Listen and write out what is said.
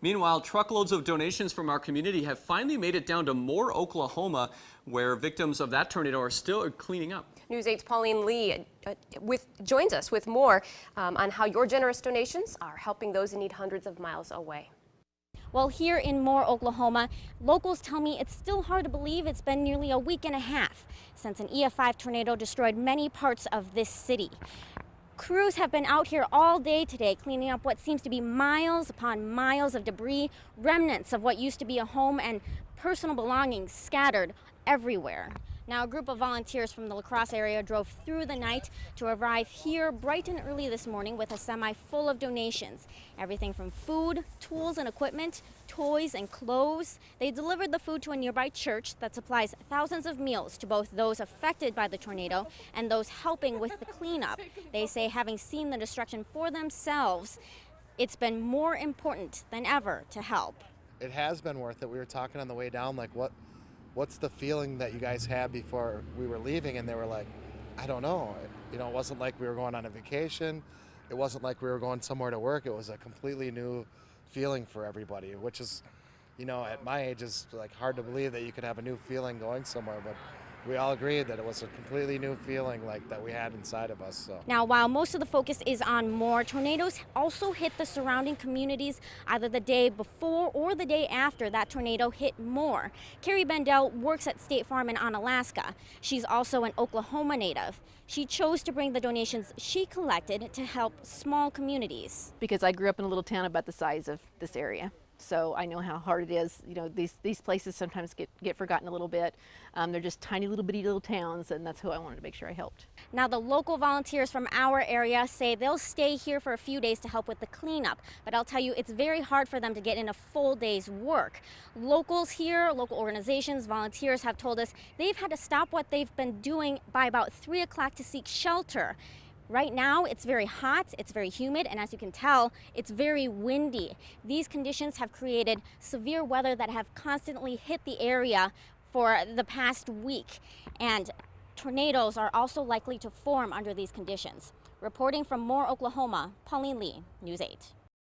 Meanwhile, truckloads of donations from our community have finally made it down to Moore, Oklahoma, where victims of that tornado are still cleaning up. News 8's Pauline Lee joins us with more on how your generous donations are helping those in need hundreds of miles away. Well, here in Moore, Oklahoma, locals tell me it's still hard to believe it's been nearly a week and a half since an EF5 tornado destroyed many parts of this city. Crews have been out here all day today cleaning up what seems to be miles upon miles of debris, remnants of what used to be a home, and personal belongings scattered everywhere. Now, a group of volunteers from the La Crosse area drove through the night to arrive here bright and early this morning with a semi full of donations. Everything from food, tools and equipment, toys and clothes. They delivered the food to a nearby church that supplies thousands of meals to both those affected by the tornado and those helping with the cleanup. They say having seen the destruction for themselves, it's been more important than ever to help. It has been worth it. We were talking on the way down, like, what's the feeling that you guys had before we were leaving? And they were like, I don't know. It wasn't like we were going on a vacation. It wasn't like we were going somewhere to work. It was a completely new feeling for everybody, which is, at my age is like hard to believe that you could have a new feeling going somewhere, but we all agreed that it was a completely new feeling like that we had inside of us. So now, while most of the focus is on Moore, tornadoes also hit the surrounding communities either the day before or the day after that tornado hit Moore. Carrie Bendel works at State Farm in Onalaska. She's also an Oklahoma native. She chose to bring the donations she collected to help small communities. Because I grew up in a little town about the size of this area. So I know how hard it is. These places sometimes get forgotten a little bit. They're just tiny little bitty little towns, and that's who I wanted to make sure I helped. Now, the local volunteers from our area say they'll stay here for a few days to help with the cleanup. But I'll tell you, it's very hard for them to get in a full day's work. Locals here, local organizations, volunteers have told us they've had to stop what they've been doing by about 3 o'clock to seek shelter. Right now, it's very hot, it's very humid, and as you can tell, it's very windy. These conditions have created severe weather that have constantly hit the area for the past week, and tornadoes are also likely to form under these conditions. Reporting from Moore, Oklahoma, Pauline Lee, News 8.